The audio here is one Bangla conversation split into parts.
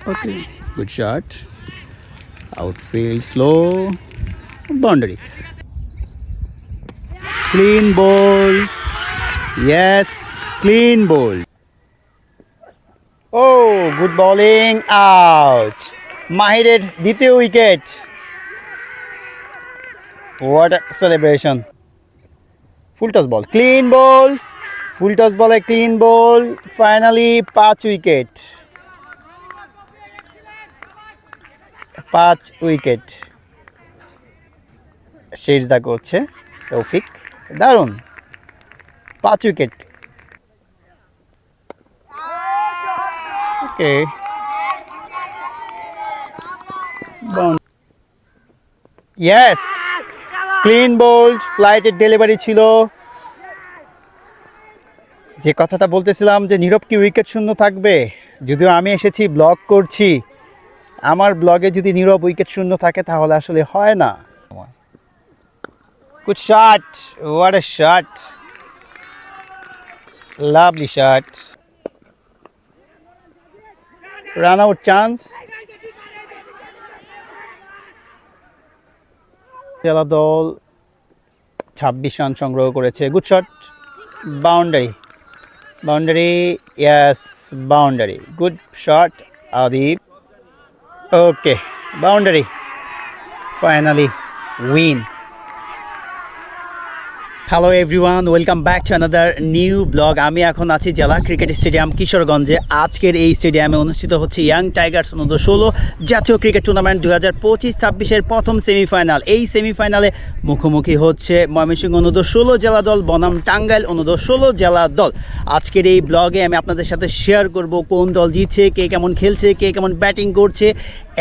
Okay, good shot. Outfield slow. Boundary. Clean ball. Yes, clean ball. Oh, good bowling. Out. Mahirer দ্বিতীয় wicket. What a celebration. Full toss ball. Clean ball. Full toss ball, a clean ball. Finally, 5 wicket. 5 wicket. Scherzer করছে তৌফিক, দারুণ 5 উইকেট। ওকে, ইয়েস, ক্লিন বোল্ড, ফ্লাইটের ডেলিভারি ছিল। যে কথাটা বলতেছিলাম যে নীরব কি উইকেট শূন্য থাকবে, যদিও আমি এসেছি ব্লগ করছি, আমার ব্লগে যদি নীরব উইকেট শূন্য থাকে তাহলে আসলে হয় না। Good shot. What a shot. Lovely shot. Run out chance. জেলা দল 26 রান সংগ্রহ করেছে। Good shot, boundary, boundary, yes boundary, good shot Adib. Okay, boundary, finally win. Hello everyone, welcome back to another new blog. আমি এখন আছি জেলা ক্রিকেট স্টেডিয়াম কিশোরগঞ্জে। আজকের এই স্টেডিয়ামে অনুষ্ঠিত হচ্ছে ইয়াং টাইগার্স অনূর্ধ্ব 16 জাতীয় ক্রিকেট টুর্নামেন্ট 2025-26-এর প্রথম সেমিফাইনাল। এই সেমিফাইনালে মুখোমুখি হচ্ছে ময়মনসিংহ অনূর্ধ্ব 16 জেলা দল বনাম টাঙ্গাইল অনূর্ধ্ব 16 জেলা দল। আজকের এই ব্লগে আমি আপনাদের সাথে শেয়ার করব কোন দল জিতছে, কে কেমন খেলছে, কে কেমন ব্যাটিং করছে,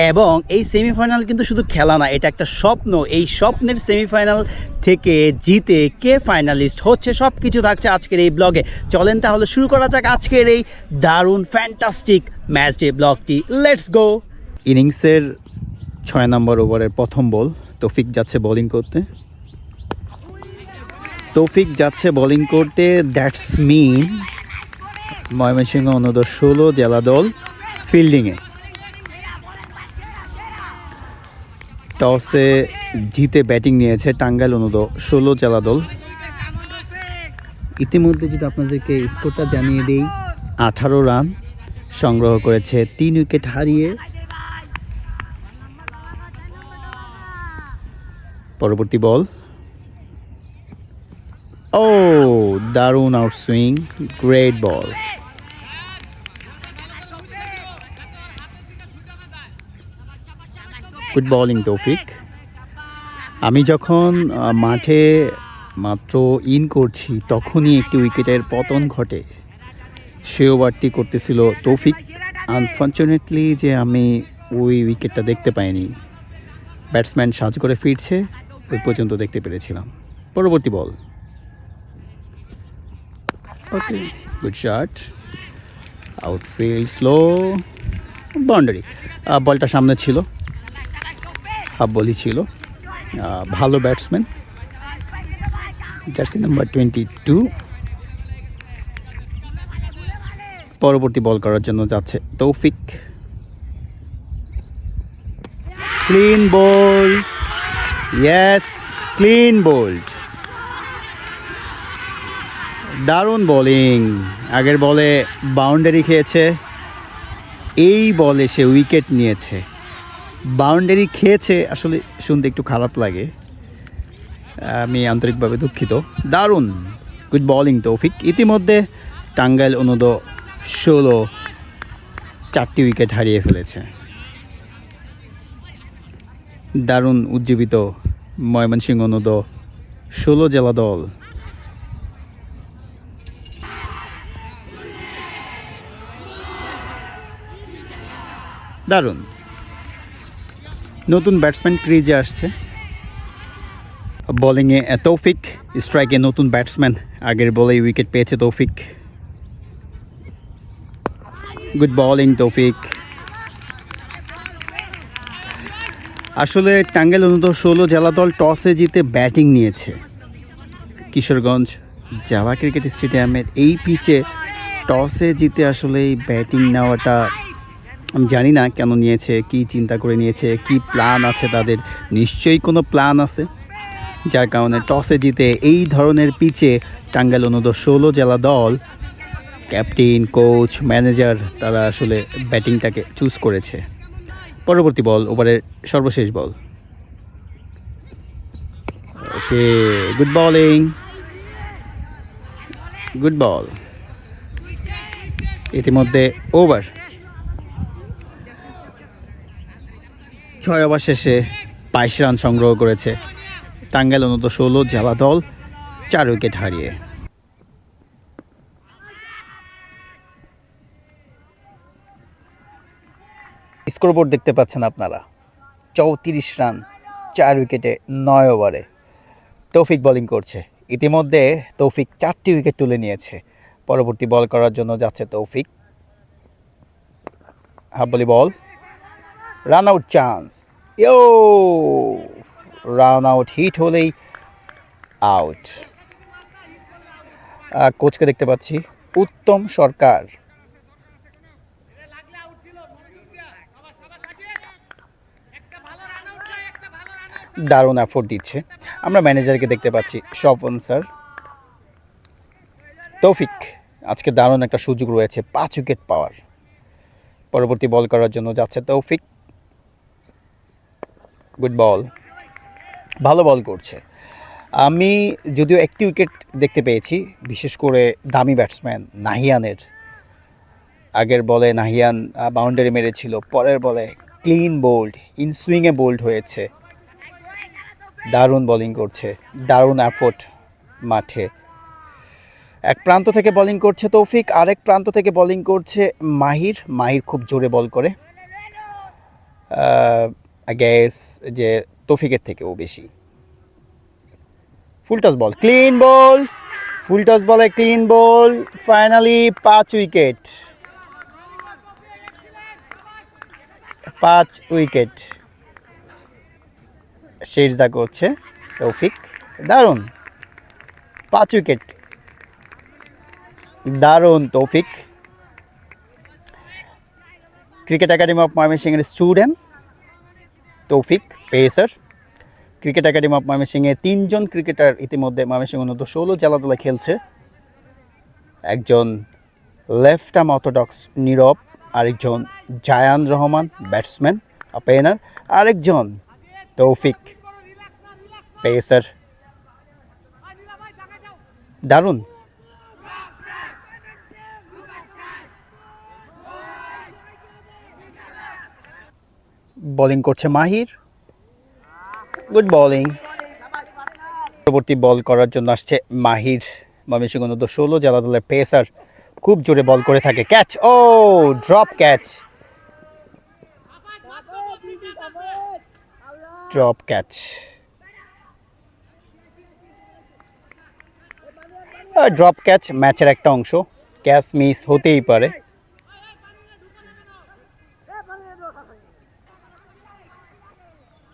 এবং এই সেমিফাইনাল কিন্তু শুধু খেলা না, এটা একটা স্বপ্ন। এই স্বপ্নের সেমিফাইনাল থেকে জিতে কে ফাইনালিস্ট হচ্ছে সব কিছু থাকছে আজকের এই ব্লগে। চলেন তাহলে শুরু করা যাক আজকের এই দারুণ ফ্যান্টাস্টিক ম্যাচ ডে ব্লগটি। Let's go. ইনিংসের 6 নম্বর ওভারের প্রথম বল, তৌফিক যাচ্ছে বোলিং করতে। দ্যাটস মিন ময়মনসিংহ অনূর্ধ্ব 16 জেলা দল ফিল্ডিংয়ে। টসে জিতে ব্যাটিং নিয়েছে টাঙ্গাইল অনূর্ধ্ব 16 জেলা দল। ইতিমধ্যে যদি আপনাদেরকে স্কোরটা জানিয়ে দিই, 18 রান সংগ্রহ করেছে 3 উইকেট হারিয়ে। পরবর্তী বল, ও দারুণ আউট সুইং, গ্রেট বল। গুড বোলিং তৌফিক। আমি যখন মাঠে মাত্র ইন করছি তখনই একটি উইকেটের পতন ঘটে, সে ওভারটি করতেছিল তৌফিক। আনফর্চুনেটলি যে আমি ওই উইকেটটা দেখতে পাইনি, ব্যাটসম্যান সাজ করে ফিরছে ওই পর্যন্ত দেখতে পেরেছিলাম। পরবর্তী ball, okay, good shot, outfield slow, boundary. বলটা সামনে ছিল, হাফ বলই ছিল। ভালো ব্যাটসম্যান, জার্সি নাম্বার 22। পরবর্তী বল করার জন্য যাচ্ছে তৌফিক। Clean bowled, yes clean bold, দারুণ বোলিং। আগের বলে বাউন্ডারি খেয়েছে, এই বলে সে উইকেট নিয়েছে। বাউন্ডারি খেয়েছে আসলে শুনতে একটু খারাপ লাগে, আমি আন্তরিকভাবে দুঃখিত। দারুণ গুড বোলিং তৌফিক। ইতিমধ্যে টাঙ্গাইল অনূর্ধ্ব 16 4টি উইকেট হারিয়ে ফেলেছে। দারুণ উজ্জীবিত ময়মনসিংহ অনূর্ধ্ব 16 জেলা দল। দারুণ, নতুন ব্যাটসম্যান ক্রিজে আসছে। বোলিংয়ে তৌফিক, স্ট্রাইকে নতুন ব্যাটসম্যান, আগের বলেই উইকেট পেয়েছে তৌফিক। গুড বোলিং তৌফিক। আসলে টাঙ্গাইল অনূর্ধ্ব 16 জেলা দল টসে জিতে ব্যাটিং নিয়েছে। কিশোরগঞ্জ জেলা ক্রিকেট স্টেডিয়ামের এই পিচে টসে জিতে আসলে এই ব্যাটিং নেওয়াটা আমি জানি না কেন নিয়েছে, কি চিন্তা করে নিয়েছে, কি প্ল্যান আছে তাদের। নিশ্চয়ই কোনো প্ল্যান আছে, যার কারণে টসে জিতে এই ধরনের পিচে টাঙ্গাইল অনূর্ধ্ব-16 জেলা দল, ক্যাপ্টেন, কোচ, ম্যানেজার তারা আসলে ব্যাটিংটাকে চুজ করেছে। পরবর্তী বল, ওভারের সর্বশেষ বল। Okay, good bowling, good ball. ইতিমধ্যে ওভার 6 ওভার শেষে 22 রান সংগ্রহ করেছে টাঙ্গাইল অনূর্ধ্ব-16 জেলা দল 4 উইকেট হারিয়ে। স্কোরবোর্ড দেখতে পাচ্ছেন আপনারা, 34 রান 4 উইকেটে 9 ওভারে। তৌফিক বোলিং করছে। ইতিমধ্যে তৌফিক 4টি উইকেট তুলে নিয়েছে। পরবর্তী বল করার জন্য যাচ্ছে তৌফিক। হাফ ভলি বল, রান আউট চান্স, ইয়ো, রান আউট, হিট হলেই আউট। কোচকে দেখতে পাচ্ছি, উত্তম সরকার। দারুণ এফোর্ট দিচ্ছে। আমরা ম্যানেজারকে দেখতে পাচ্ছি, স্বপন স্যার। তৌফিক, আজকে দারুণ একটা সুযোগ রয়েছে 5 উইকেট পাওয়ার। পরবর্তী বল করার জন্য যাচ্ছে তৌফিক। গুড বল, ভালো বল করছে। আমি যদিও একটি উইকেট দেখতে পেয়েছি, বিশেষ করে দামি ব্যাটসম্যান নাহিয়ানের। আগের বলে নাহিয়ান বাউন্ডারি মেরেছিল, পরের বলে ক্লিন বোল্ড, ইন সুইংয়ে বোল্ড হয়েছে। দারুণ বোলিং করছে, দারুণ এফোর্ট মাঠে। এক প্রান্ত থেকে বোলিং করছে তৌফিক, আরেক প্রান্ত থেকে বোলিং করছে মাহির। মাহির খুব জোরে বল করে, আই গেস যে তৌফিকের থেকেও বেশি। ফুল টস বল, ক্লিন বল, ফুল টস বলে ক্লিন বল। ফাইনালি 5 উইকেট, 5 উইকেট শেরদা করছে তৌফিক। দারুণ 5 উইকেট, দারুণ তৌফিক। ক্রিকেট একাডেমি অফ ময়মনসিংহের স্টুডেন্ট তৌফিক, পেসার। ক্রিকেট একাডেমি অফ ময়মনসিংহের 3 জন ক্রিকেটার ইতিমধ্যে ময়মনসিংহ অনূর্ধ্ব-16 জেলা দলে খেলছে। একজন লেফট আর্ম অর্থোডক্স নীরব, আরেকজন জায়ান রহমান ব্যাটসম্যান ওপেনার, আরেকজন তৌফিক পেসার। দারুণ। বোলিং করছে মাহির, গুড বোলিং। পরবর্তী বল করার জন্য আসছে মাহির, ময়মনসিংহ অনূর্ধ্ব-16 জেলা দলের পেসার। খুব জোরে বল করে থাকে, catch, oh drop catch, drop catch. Drop catch ম্যাচের একটা অংশ, ক্যাচ মিস হতেই পারে।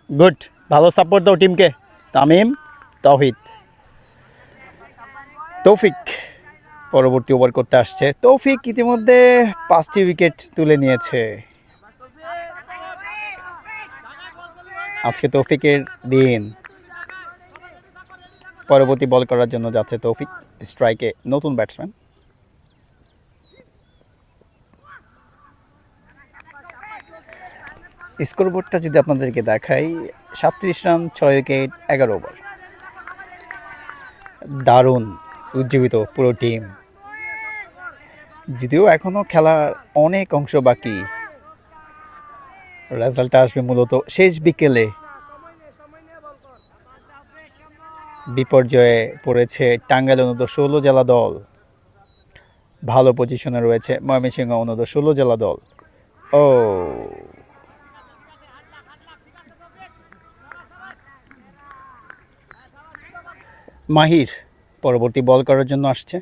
গুড, ভালো সাপোর্ট দাও টিমকে। তামিম, তৌহিদ, তৌফিক পরবর্তী ওভার করতে আসছে। তৌফিক ইতিমধ্যে 5টি উইকেট তুলে নিয়েছে। আজকে তৌফিকের দিন। পরবর্তী বল করার জন্য যাচ্ছে তৌফিক। স্ট্রাইকে নতুন ব্যাটসম্যান। স্কোরবোর্ডটা যদি আপনাদেরকে দেখাই, 37 রান 6 উইকেট 11 ওভার। দারুণ উজ্জীবিত পুরো টিম। যদিও এখনও খেলার অনেক অংশ বাকি, রেজাল্টটা আসবে মূলত শেষ বিকেলে। বিপর্যয়ে পড়েছে টাঙ্গাইল অনূর্ধ্ব-16 জেলা দল, ভালো পজিশনে রয়েছে ময়মনসিংহ অনূর্ধ্ব-16 জেলা দল। ও মাহির পরবর্তী বল করার জন্য আসছে।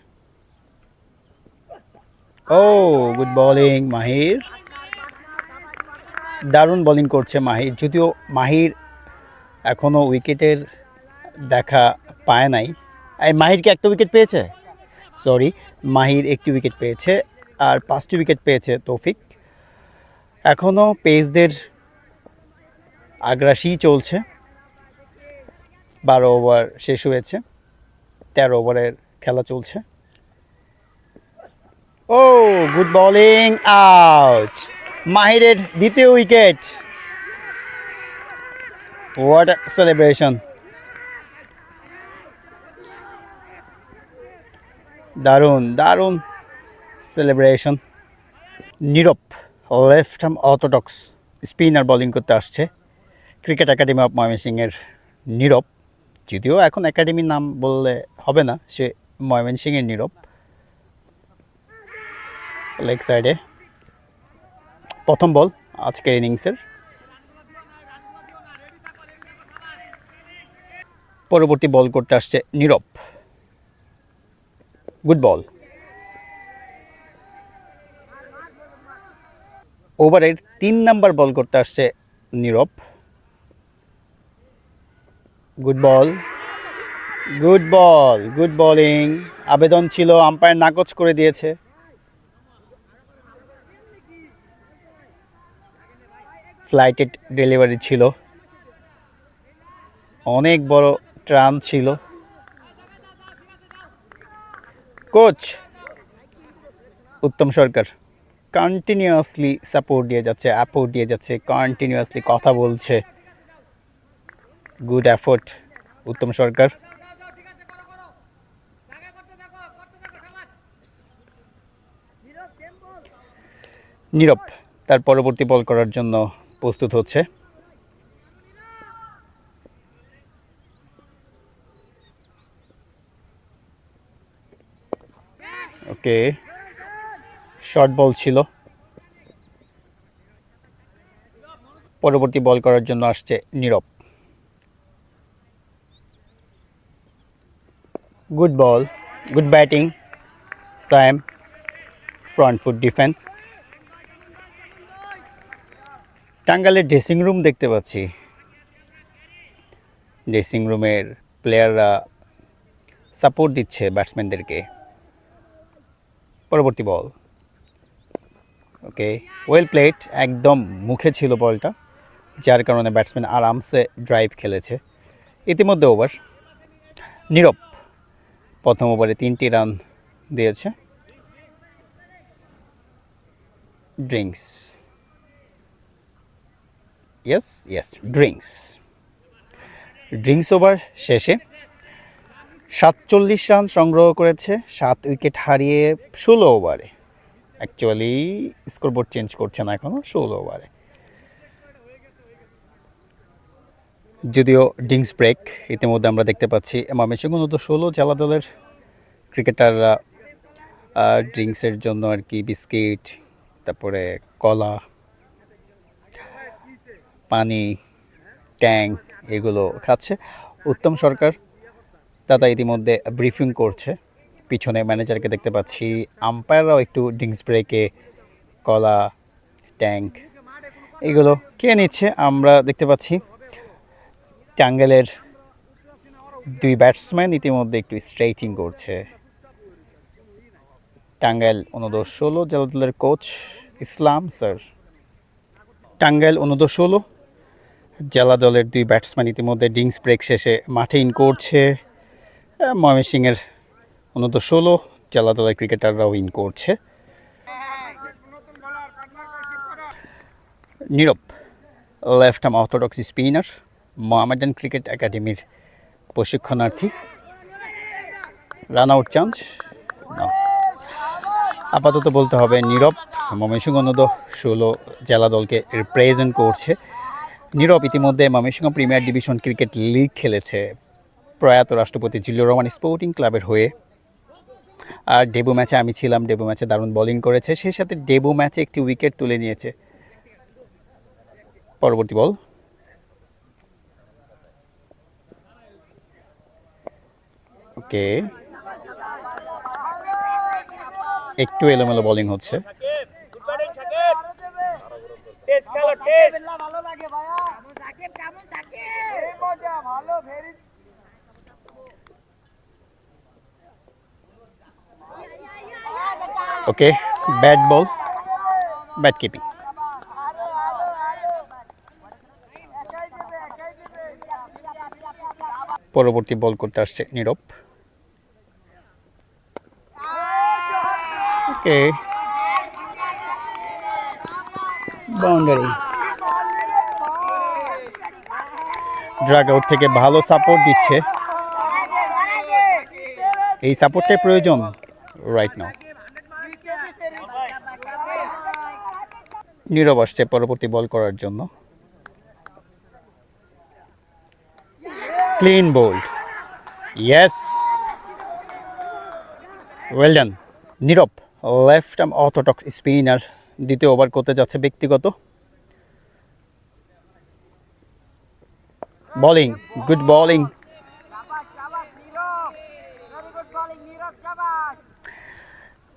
ও গুড বোলিং মাহির, দারুণ বোলিং করছে মাহির। যদিও মাহির এখনও উইকেটের দেখা পায় নাই। মাহিরকে একটা উইকেট পেয়েছে, সরি, মাহির একটি উইকেট পেয়েছে, আর 5টি উইকেট পেয়েছে তৌফিক। এখনও পেসদের আগ্রাসী চলছে। 12 ওভার শেষ হয়েছে, 13 ওভারের খেলা চলছে। Oh good bowling, out. মাহিরের দ্বিতীয় উইকেট। What a celebration! দারুণ দারুণ celebration. Nirob left arm orthodox spinner bowling করতে আসছে ক্রিকেট একাডেমি অফ ময়মনসিংহের নীরব। যদিও এখন একাডেমির নাম বললে হবে না, সে ময়মনসিংহের নীরব। লেগ সাইডে প্রথম বল আজকের ইনিংসের। পরবর্তী বল করতে আসছে নীরব। গুড বল। ওভারের 3 নাম্বার বল করতে আসছে Nirob. Good ball, good ball, good bowling. আবেদন ছিল, আম্পায়ার নাকচ করে দিয়েছে। ফ্লাইটেড ডেলিভারি ছিল, অনেক বড় ট্রান ছিল। কোচ উত্তম সরকার কন্টিনিউয়াসলি সাপোর্ট দিয়ে যাচ্ছে, অ্যাপোর্ট দিয়ে যাচ্ছে, কন্টিনিউয়াসলি কথা বলছে। গুড এফোর্ট উত্তম সরকার। নীরব তার পরবর্তী বল করার জন্য প্রস্তুত হচ্ছে। ওকে, শর্ট বল ছিল। পরবর্তী বল করার জন্য আসছে Nirob. Good ball, good batting Sayem. Front foot defence. টাঙ্গাইলের ড্রেসিং রুম দেখতে পাচ্ছি, ড্রেসিং রুমের প্লেয়াররা সাপোর্ট দিচ্ছে ব্যাটসম্যানদেরকে। পরবর্তী বল, ওকে, ওয়েল প্লেড। একদম মুখে ছিল বলটা, যার কারণে ব্যাটসম্যান আরামসে ড্রাইভ খেলেছে। ইতিমধ্যে ওভার। নীরব প্রথম ওভারে 3টি রান দিয়েছে। Drinks, yes yes, drinks. Drinks over শেষে 47 রান সংগ্রহ করেছে, 7 উইকেট হারিয়ে 16 ওভারে। অ্যাকচুয়ালি স্কোরবোর্ড চেঞ্জ করছে না এখনও, 16 ওভারে। যদিও ড্রিঙ্কস ব্রেক ইতিমধ্যে আমরা দেখতে পাচ্ছি। ময়মনসিংহ অনূর্ধ্ব 16 জেলা দলের ক্রিকেটাররা ড্রিঙ্কসের জন্য আর কি বিস্কিট, তারপরে কলা, পানি, ট্যাং এগুলো খাচ্ছে। উত্তম সরকার দাদা ইতিমধ্যে ব্রিফিং করছে, পিছনে ম্যানেজারকে দেখতে পাচ্ছি। আম্পায়াররাও একটু ড্রিঙ্কস ব্রেকে কলা, ট্যাঙ্ক এগুলো খেয়ে নিচ্ছে আমরা দেখতে পাচ্ছি। টাঙ্গাইলের 2 ব্যাটসম্যান ইতিমধ্যে একটু স্ট্রেচিং করছে। টাঙ্গাইল অনূর্ধ্ব 16 জেলা দলের কোচ ইসলাম স্যার। টাঙ্গাইল অনূর্ধ্ব 16 জেলা দলের 2 ব্যাটসম্যান ইতিমধ্যে ড্রিঙ্কস ব্রেক শেষে মাঠে ইন করছে। ময়মনসিংহের অনূর্ধ্ব 16 জেলা দলের ক্রিকেটাররাও ইন করছে। Nirob left arm orthodox spinner, Mohammedan cricket একাডেমির প্রশিক্ষণার্থী। রান আউট চান্স আপাতত বলতে হবে নীরব ময়মনসিংহ অনূর্ধ্ব 16 জেলা দলকে রিপ্রেজেন্ট করছে। নীরব ইতিমধ্যে Mymensingh premier division cricket league খেলেছে প্রয়াত রাষ্ট্রপতি জিল্লুর রহমান স্পোর্টিং ক্লাবের হয়ে। আর ডেবু ম্যাচে আমি ছিলাম, ডেবু ম্যাচে দারুণ বোলিং করেছে, সেই সাথে ডেবু ম্যাচে একটি উইকেট তুলে নিয়েছে। পরবর্তী বল, ওকে, একটু এলোমেলো বোলিং হচ্ছে। ওকে, ব্যাট বল, ব্যাট কিপিং। পরবর্তী বল করতে আসছে নীরব। ওকে, বাউন্ডারি। ড্রাগ আউট থেকে ভালো সাপোর্ট দিচ্ছে, এই সাপোর্টটাই প্রয়োজন রাইট নাও। নীরব আসছে পরবর্তী বল করার জন্য। Clean bowled, yes, well done. Nirob left arm orthodox spinner, দ্বিতীয় ওভার করতে যাচ্ছে ব্যক্তিগত। Bowling, good bowling.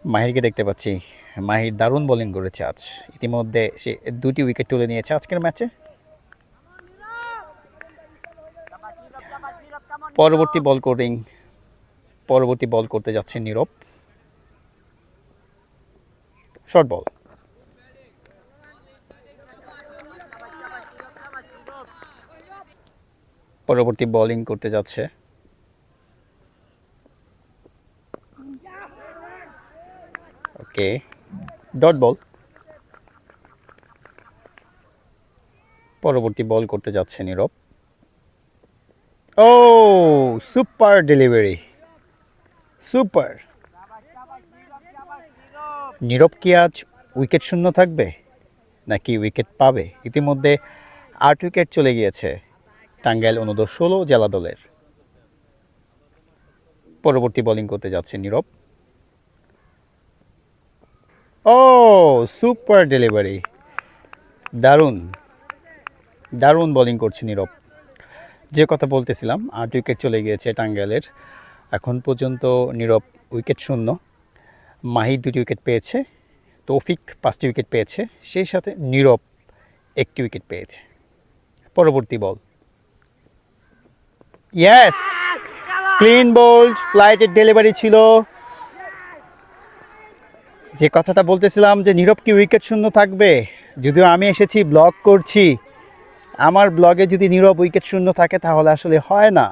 মাহিরকে দেখতে পাচ্ছি, মাহির দারুণ বোলিং করেছে আজ, ইতিমধ্যে সে 2টি উইকেট তুলে নিয়েছে আজকের ম্যাচে। পরবর্তী বল করতে যাচ্ছে নীরব। শর্ট বল, পরবর্তী বোলিং করতে যাচ্ছে। ওকে, ডট বল। পরবর্তী বল করতে যাচ্ছে নীরব। ও, সুপার ডেলিভারি, সুপার। নীরব কি আজ উইকেট শূন্য থাকবে নাকি উইকেট পাবে? ইতিমধ্যে 8 উইকেট চলে গিয়েছে টাঙ্গাইল অনূর্ধ্ব-16 জেলা দলের। পরবর্তী বোলিং করতে যাচ্ছে নীরব। ও, সুপার ডেলিভারি, দারুণ দারুণ বোলিং করছে নীরব। যে কথা বলতেছিলাম, 8 উইকেট চলে গিয়েছে টাঙ্গাইলের, এখন পর্যন্ত নীরব উইকেট শূন্য। মাহি 2টি উইকেট পেয়েছে, তৌফিক 5টি উইকেট পেয়েছে, সেই সাথে নীরব 1টি উইকেট পেয়েছে। পরবর্তী বল, ইয়েস, ক্লিন বোল্ড, ফ্লাইটের ডেলিভারি ছিল। যে কথাটা বলতেছিলাম যে নীরব কি উইকেট শূন্য থাকবে, যদিও আমি এসেছি ব্লগ করছি, আমার ব্লগে যদি নীরব উইকেট শূন্য থাকে তাহলে আসলে হয় না।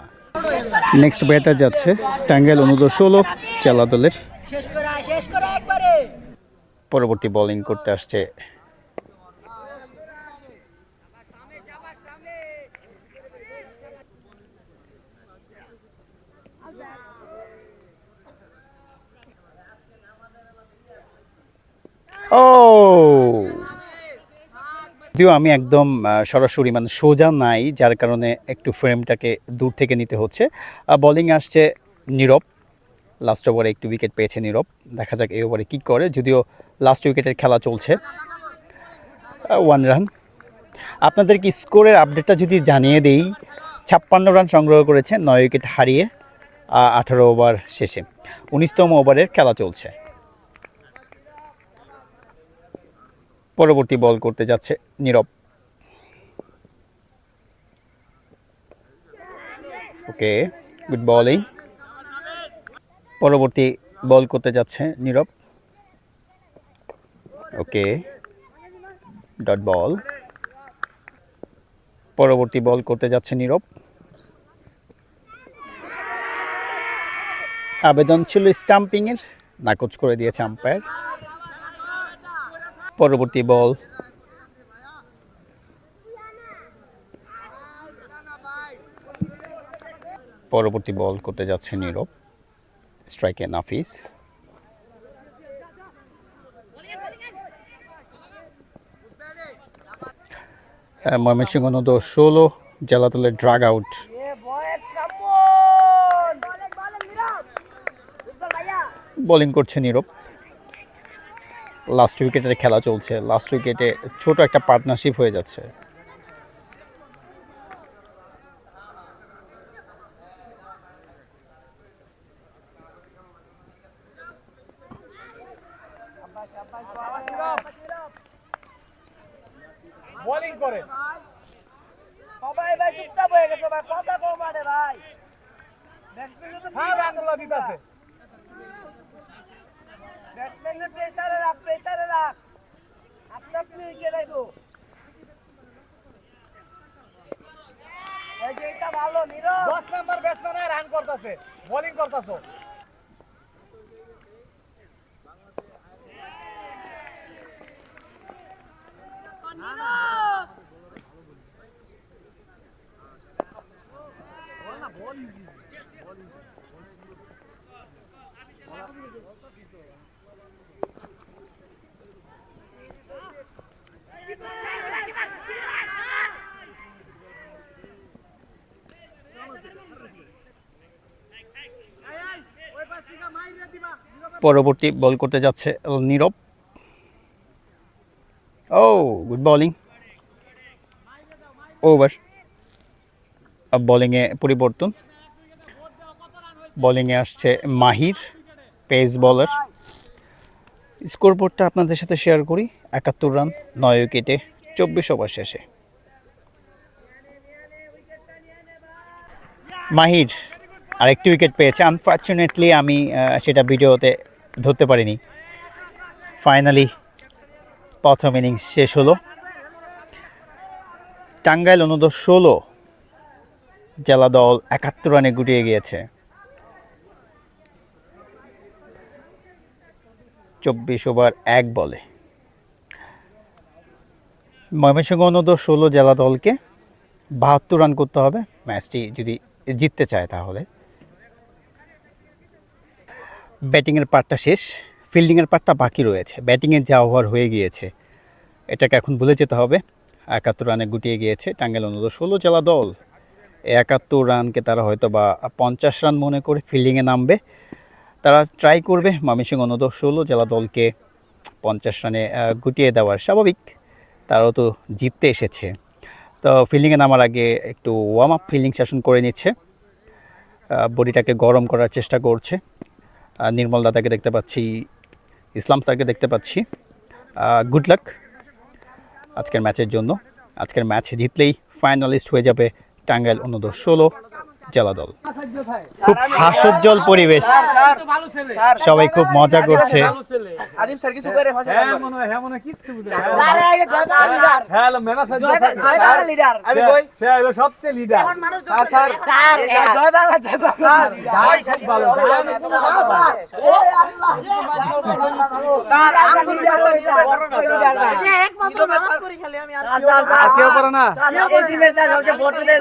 নেক্সট ব্যাটার যাচ্ছে টাঙ্গাইল অনূর্ধ্ব-16 জেলা দলের। পরবর্তী বোলিং করতে আসছে ও, যদিও আমি একদম সরাসরি মানে সোজা নাই, যার কারণে একটু ফ্রেমটাকে দূর থেকে নিতে হচ্ছে। বোলিং আসছে নীরব, লাস্ট ওভারে একটু উইকেট পেয়েছে নীরব, দেখা যাক এই ওভারে কী করে, যদিও লাস্ট উইকেটের খেলা চলছে। 1 রান। আপনাদেরকে স্কোরের আপডেটটা যদি জানিয়ে দেই, 56 রান সংগ্রহ করেছে 9 উইকেট হারিয়ে 18 ওভার শেষে, 19তম ওভারের খেলা চলছে। পরবর্তী বল করতে যাচ্ছে নীরব। ওকে, গুড বোলিং। পরবর্তী বল করতে যাচ্ছে নীরব। ওকে, ডট বল। পরবর্তী বল করতে যাচ্ছে নীরব। আবেদন ছিল স্টাম্পিংয়ের, নাকচ করে দিয়েছে আম্পায়ার। পরবর্তী বল, পরবর্তী বল করতে যাচ্ছে নীরব। স্ট্রাইকে নাফিস। ময়মনসিংহ অনূর্ধ্ব-16 জেলা দলের ড্রাগ আউট। বোলিং করছে নীরব, লাস্ট উইকেটের খেলা চলছে, লাস্ট উইকেটে ছোট একটা পার্টনারশিপ হয়ে যাচ্ছে। বোলিং করে সবাই ভাই চুপচাপ হয়ে গেছে ভাই, কথা কম আরে ভাই, ব্যাটসম্যান তো হ্যাঁ রাখলো দিতাছে, ব্যাটসম্যানের প্রেসারে রাখ আপনি উইকেট আইবো, এই যে এটা ভালো 10 নাম্বার ব্যাটসম্যান রান করতেছে, বোলিং করতেছো। পরবর্তী বল করতে যাচ্ছে নীরব। ও গুড বোলিং, ওভার। বোলিংয়ে পরিবর্তন, বোলিংয়ে আসছে মাহির, পেস বোলার। স্কোরবোর্ডটা আপনাদের সাথে শেয়ার করি। 71 রান, 9 উইকেটে 24 ওভার শেষে। মাহির আরেকটি উইকেট পেয়েছে। আনফর্চুনেটলি আমি সেটা ভিডিওতে ধরতে পারিনি। ফাইনালি প্রথম ইনিংস শেষ হলো। টাঙ্গাইল অনূর্ধ্ব 16 জেলা দল 71 রানে গুটিয়ে গিয়েছে। 24 ওভার 1 বলে। ময়মনসিংহ অনূর্ধ্ব 16 জেলা দলকে 72 রান করতে হবে ম্যাচটি যদি জিততে চায়। তাহলে ব্যাটিংয়ের পার্টটা শেষ, ফিল্ডিংয়ের পার্টটা বাকি রয়েছে। ব্যাটিংয়ের যা ওভার হয়ে গিয়েছে এটাকে এখন ভুলে যেতে হবে। 71 রানে গুটিয়ে গিয়েছে টাঙ্গাইল অনূর্ধ্ব 16 জেলা দল। 71 রানকে তারা হয়তো বা 50 রান মনে করে ফিল্ডিংয়ে নামবে। তারা ট্রাই করবে ময়মনসিংহ অনূর্ধ্ব 16 জেলা দলকে 50 রানে গুটিয়ে দেওয়ার। স্বাভাবিক, তারাও তো জিততে এসেছে। তো ফিল্ডিংয়ে নামার আগে একটু ওয়ার্ম আপ ফিল্ডিং সেশন করে নিচ্ছে, বডিটাকে গরম করার চেষ্টা করছে। নির্মল দাদাকে দেখতে পাচ্ছি, ইসলাম স্যারকে দেখতে পাচ্ছি। গুড লাক আজকের ম্যাচের জন্য। আজকের ম্যাচ জিতলেই ফাইনালিস্ট হয়ে যাবে টাঙ্গাইল অনূর্ধ্ব 16 জেলা দল। খুব হাস্যোজ্জ্বল পরিবেশ, সবাই খুব মজা করছে। আদিম স্যার কিছু করে ভাষা হ্যাঁ মনে কিচ্ছু বুঝে না। আরে আগে জয় লিডার হ্যাঁ ম্যানেজার জয় লিডার আমি কই সে হলো সবচেয়ে লিডার। স্যার জয় বাংলা স্যার জয় খুব ভালো ও আল্লাহ স্যার আমি লিডার যে একমাত্র নামাজ করি খালি আমি আর স্যার কেউ করে না। এই টিমের স্যার সবচেয়ে ভোট দিয়ে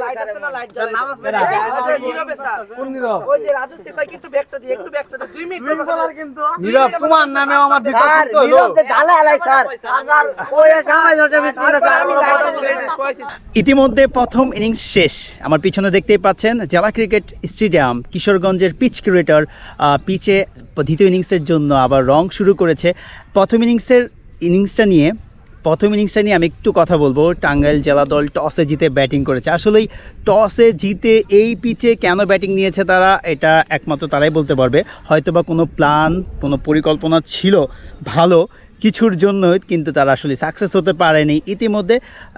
লাইট আছে না, লাইট জ্বলে নামাজ পড়ে নীরবে স্যার। কোন নীরব? ওই যে রাজু সিফাই একটু ব্যাকটা দি, একটু ব্যাকটা দি। 2 মিনিট বলার কিন্তু নীরব তোমার নামে আমার বিচার করতে হলো। নীরব তে ঝালা আলাই স্যার স্যার ওই সময় ধরে বিসমিল্লাহ স্যার আমি ইতিমধ্যে প্রথম ইনিংস শেষ। আমার পিছনে দেখতেই পাচ্ছেন জেলা ক্রিকেট স্টেডিয়াম কিশোরগঞ্জের পিচ কিউরেটর পিচে দ্বিতীয় ইনিংসের জন্য আবার রং শুরু করেছে। প্রথম ইনিংসটা নিয়ে আমি একটু কথা বলবো। টাঙ্গাইল জেলা দল টসে জিতে ব্যাটিং করেছে। আসলেই টসে জিতে এই পিচে কেন ব্যাটিং নিয়েছে তারা, এটা একমাত্র তারাই বলতে পারবে। হয়তোবা কোনো প্ল্যান, কোনো পরিকল্পনা ছিল ভালো কিছুর জন্য, কিন্তু তারা আসলে সাকসেস হতে পারেনি। ইতিমধ্যে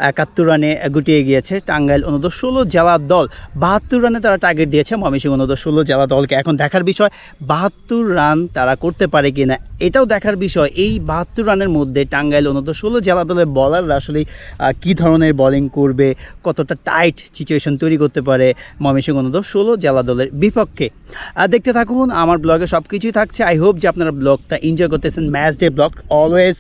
71 রানে গুটিয়ে গিয়েছে টাঙ্গাইল অনূর্ধ্ব 16 জেলা দল। 72 রানে তারা টার্গেট দিয়েছে ময়মনসিংহ অনূর্ধ্ব 16 জেলা দলকে। এখন দেখার বিষয় 72 রান তারা করতে পারে কি না, এটাও দেখার বিষয়। এই 72 রানের মধ্যে টাঙ্গাইল অনূর্ধ্ব 16 জেলা দলের বলাররা আসলে কী ধরনের বোলিং করবে, কতটা টাইট সিচুয়েশন তৈরি করতে পারে ময়মনসিংহ অনূর্ধ্ব 16 জেলা দলের বিপক্ষে। দেখতে থাকুন, আমার ব্লগে সব কিছুই থাকছে। আই হোপ যে আপনারা ব্লগটা এনজয় করতেছেন। Match day blog always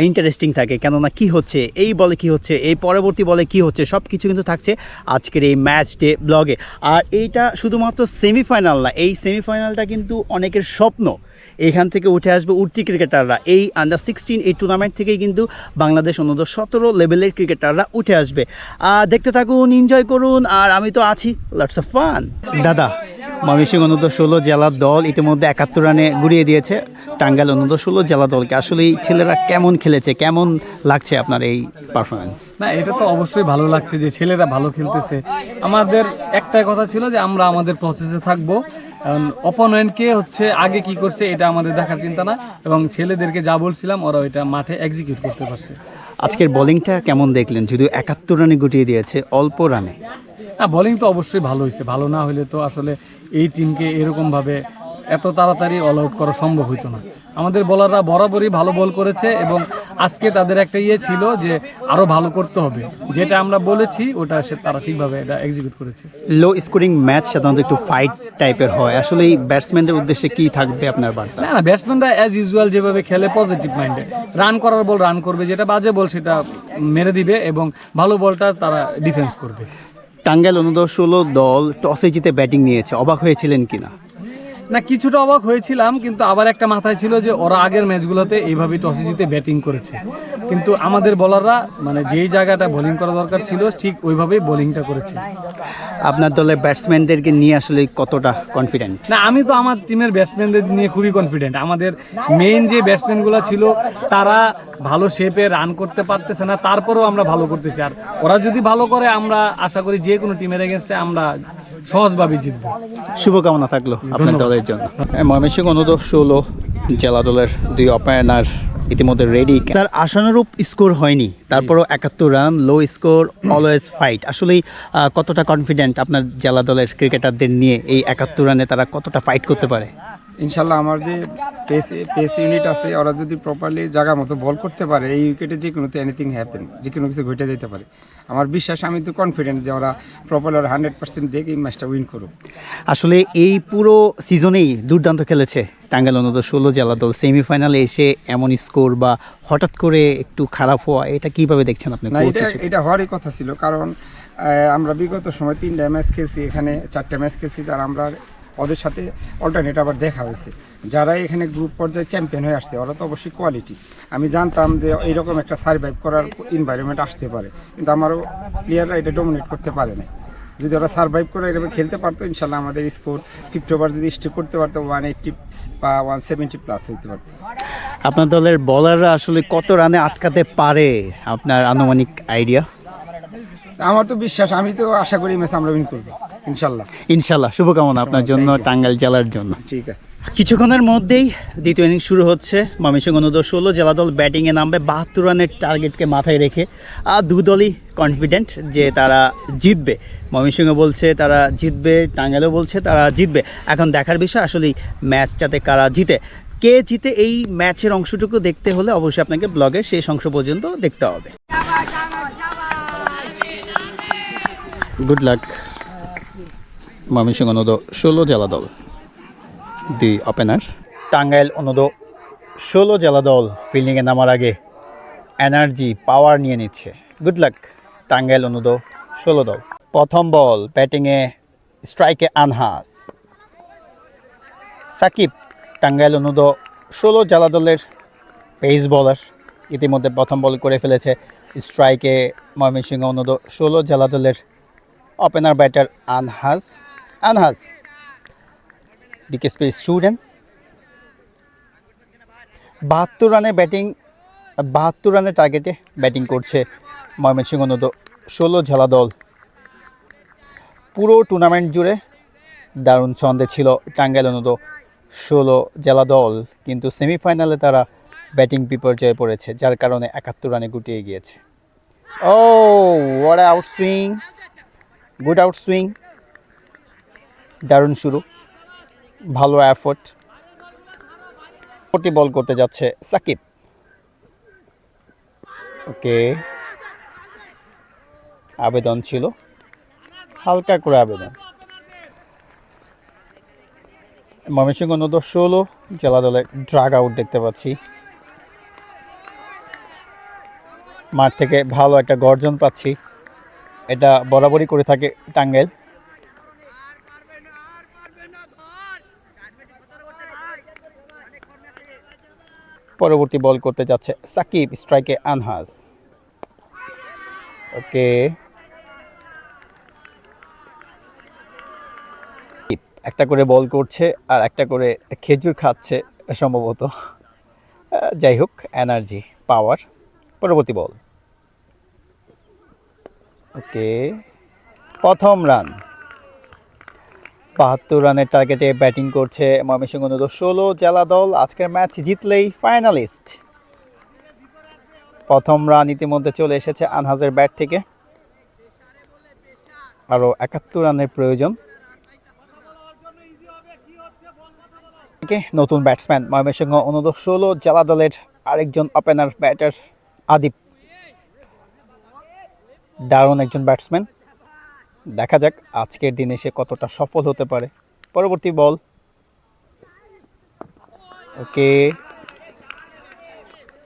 interesting থাকে, কেননা কী হচ্ছে, এই বলে কী হচ্ছে, এই পরবর্তী বলে কী হচ্ছে, সব কিছু কিন্তু থাকছে আজকের এই ম্যাচ ডে ব্লগে। আর এইটা শুধুমাত্র সেমিফাইনাল না, এই সেমিফাইনালটা কিন্তু অনেকের স্বপ্ন। এখান থেকে উঠে আসবে উঠতি ক্রিকেটাররা। এই আন্ডার 16 এই টুর্নামেন্ট থেকেই কিন্তু বাংলাদেশ অনূর্ধ্ব 17 লেভেলের ক্রিকেটাররা উঠে আসবে। দেখতে থাকুন, এনজয় করুন, আর আমি তো আছি। Lots of fun. দাদা, ময়মনসিংহ অনূর্ধ্ব 16 জেলা দল ইতিমধ্যে 71 রানে গুড়িয়ে দিয়েছে টাঙ্গাইল অনূর্ধ্ব 16 জেলা দলকে। আসলে এই ছেলেরা কেমন খেলেছে, কেমন লাগছে আপনার এই পারফরমেন্স? না, এটা তো অবশ্যই ভালো লাগছে যে ছেলেরা ভালো খেলতেছে। আমাদের একটাই কথা ছিল যে আমরা আমাদের প্রসেসে থাকবো, কারণ অপোনেন্টকে হচ্ছে আগে কি করছে এটা আমাদের দেখার চিন্তা না, এবং ছেলেদেরকে যা বলছিলাম ওরা ওইটা মাঠে এক্সিকিউট করতে পারছে। আজকের বোলিংটা কেমন দেখলেন? যদিও 71 রানে গুটিয়ে দিয়েছে অল্প রানে। হ্যাঁ, বোলিং তো অবশ্যই ভালো হয়েছে। ভালো না হলে তো আসলে এই টিমকে এরকমভাবে এত তাড়াতাড়ি অল আউট করা সম্ভব হইতো না। আমাদের বোলাররা বরাবরই ভালো বল করেছে এবং আজকে তাদের একটা ইয়ে ছিল যে আরো ভালো করতে হবে, যেটা আমরা বলেছি ওটা তারা ঠিকভাবে এটা এক্সিকিউট করেছে। লো স্কোরিং ম্যাচ সাধারণত একটু ফাইট টাইপের হয়, আসলে এই ব্যাটসম্যানদের উদ্দেশ্যে কি থাকবে আপনার বার্তা? না, ব্যাটসম্যানরা অ্যাজ ইউজুয়াল যেভাবে খেলে পজিটিভ মাইন্ডে, রান করার বল রান করবে, যেটা বাজে বল সেটা মেরে দিবে এবং ভালো বলটা তারা ডিফেন্স করবে। টাঙ্গাইল অনূর্ধ্ব-16 দল টসে জিতে ব্যাটিং নিয়েছে, অবাক হয়েছিলেন কিনা? না, কিছুটা অবাক হয়েছিলাম, কিন্তু আবার একটা মাথায় ছিল যে ওরা আগের ম্যাচগুলোতে এইভাবে টসে জিতে ব্যাটিং করেছে, কিন্তু আমাদের বোলাররা মানে যেই জায়গাটা বোলিং করা দরকার ছিল ঠিক ওইভাবেই বোলিংটা করেছে। আপনার দলের ব্যাটসম্যানদেরকে নিয়ে আসলে কতটা কনফিডেন্ট? না, আমি তো আমার টিমের ব্যাটসম্যানদের নিয়ে খুবই কনফিডেন্ট। আমাদের মেইন যে ব্যাটসম্যানগুলো ছিল তারা ভালো শেপে রান করতে পারতেছে না, তারপরেও আমরা ভালো করতেছি, আর ওরা যদি ভালো করে আমরা আশা করি যে কোনো টিমের এগেনস্টে আমরা সহজভাবে জিতবো। শুভকামনা থাকলো আপনার দলের জন্য। ময়মনসিংহ অনূর্ধ্ব-16 জেলা দলের 2 ওপেনার ইতিমধ্যে রেডি। তার আশানুরূপ স্কোর হয়নি, তারপরও 71 রান, লো স্কোর, অলওয়েজ ফাইট। আসলেই কতটা কনফিডেন্ট আপনার জেলা দলের ক্রিকেটারদের নিয়ে? এই 71 রানে তারা কতটা ফাইট করতে পারে? ইনশাল্লাহ আমার যে পেস ইউনিট আছে ওরা যদি প্রপারলি জায়গা মতো বল করতে পারে, এই উইকেটে যে কোনোতে এনিথিং হ্যাপেন, যে কোনো কিছু ঘটে যেতে পারে। আমার বিশ্বাস, আমি তো কনফিডেন্ট যে ওরা প্রপারলি 100% দেখে এই ম্যাচটা উইন করুক। আসলে এই পুরো সিজনেই দুর্দান্ত খেলেছে টাঙ্গাইল অনূর্ধ্ব-16 জেলা দল। সেমিফাইনালে এসে এমন স্কোর বা হঠাৎ করে একটু খারাপ হওয়া, এটা কিভাবে দেখছেন আপনি? না, এটা হওয়ারই কথা ছিল, কারণ আমরা বিগত সময় 3টা ম্যাচ খেলছি, এখানে 4টা ম্যাচ খেলছি, আর আমরা ওদের সাথে অল্টারনেট আবার দেখা হয়েছে। যারা এখানে গ্রুপ পর্যায়ে চ্যাম্পিয়ন হয়ে আসছে ওরা তো অবশ্যই কোয়ালিটি। আমি জানতাম যে এইরকম একটা সার্ভাইভ করার এনভায়রনমেন্ট আসতে পারে, কিন্তু আমারও প্লেয়াররা এটা ডমিনেট করতে পারে না। যদি ওরা সার্ভাইভ করে এরকম খেলতে পারতো, ইনশাল্লাহ আমাদের স্কোর 50 ওভার যদি স্টে করতে পারতো 180 বা 170 প্লাস হইতে পারতো। আপনার দলের বলাররা আসলে কত রানে আটকাতে পারে, আপনার আনুমানিক আইডিয়া? আমার তো বিশ্বাস, আমি তো আশা করি ম্যাচ আমরা উইন করবো ইনশাল্লাহ। ইনশাল্লাহ, শুভকামনা আপনার জন্য, টাঙ্গাইল জেলার জন্য। ঠিক আছে। কিছুক্ষণের মধ্যেই দ্বিতীয় ইনিংস শুরু হচ্ছে। ময়মনসিংহ অনূর্ধ্ব-16 জেলা দল ব্যাটিংয়ে নামবে 72 রানের টার্গেটকে মাথায় রেখে। আর দু দলই কনফিডেন্ট যে তারা জিতবে। ময়মনসিংহ বলছে তারা জিতবে, টাঙ্গাইলও বলছে তারা জিতবে। এখন দেখার বিষয় আসলেই ম্যাচটাতে কারা জিতে। কে জিতে এই ম্যাচের অংশটুকু দেখতে হলে অবশ্যই আপনাকে ব্লগের শেষ অংশ পর্যন্ত দেখতে হবে। গুড লাক ময়মনসিংহ অনূর্ধ্ব-16 জেলা দল 2 ওপেনার। টাঙ্গাইল অনূর্ধ্ব-16 জেলা দল ফিল্ডিংয়ে নামার আগে এনার্জি পাওয়ার নিয়ে নিচ্ছে। গুড লাক টাঙ্গাইল অনূর্ধ্ব-16 দল। প্রথম বল, ব্যাটিংয়ে স্ট্রাইকে আনহাস। সাকিব টাঙ্গাইল অনূর্ধ্ব-16 জেলা দলের পেস বলার, ইতিমধ্যে প্রথম বল করে ফেলেছে। স্ট্রাইকে ময়মনসিংহ অনূর্ধ্ব-16 জেলা দলের ওপেনার ব্যাটার আনহাস। দিকে স্পিড স্টুডেন্ট 72 রানে ব্যাটিং, 72 রানের টার্গেটে ব্যাটিং করছে ময়মনসিংহ অনূর্ধ্ব-16 জেলা দল। পুরো টুর্নামেন্ট জুড়ে দারুণ ছন্দে ছিল টাঙ্গাইল অনূর্ধ্ব-16 জেলা দল, কিন্তু সেমিফাইনালে তারা ব্যাটিং বিপর্যয়ে পড়েছে, যার কারণে 71 রানে গুটিয়ে গিয়েছে। Oh what out swing, good out swing, দারুণ শুরু, ভালো এফোর্ট। প্রতি বল করতে যাচ্ছে সাকিব। ওকে, আবেদন ছিল, হালকা করে আবেদন। ময়মনসিংহ অনূর্ধ্ব-16 জেলা দলের ড্রাগ আউট দেখতে পাচ্ছি। মাঠ থেকে ভালো একটা গর্জন পাচ্ছি, এটা বরাবরই করে থাকে টাঙ্গাইল। পরবর্তী বল করতে যাচ্ছে সাকিব, স্ট্রাইকে আনহাস। ওকে, একটা করে বল করছে আর একটা করে খেজুর খাচ্ছে সম্ভবত। যাই হোক, এনার্জি পাওয়ার। পরবর্তী বল, ওকে, প্রথম রান। 72 রানের টার্গেটে ব্যাটিং করছে ময়মনসিংহ অনূর্ধ্ব-16 জেলা দল। আজকের ম্যাচ জিতলেই ফাইনালিস্ট। প্রথম রান ইতিমধ্যে চলে এসেছে আনহাজের ব্যাট থেকে, আরও 71 রানের প্রয়োজন। নতুন ব্যাটসম্যান ময়মনসিংহ অনূর্ধ্ব-16 জেলা দলের আরেকজন ওপেনার ব্যাটার আদিব, দারুণ একজন ব্যাটসম্যান। দেখা যাক আজকের দিনে সে কতটা সফল হতে পারে। পরবর্তী বল, ওকে,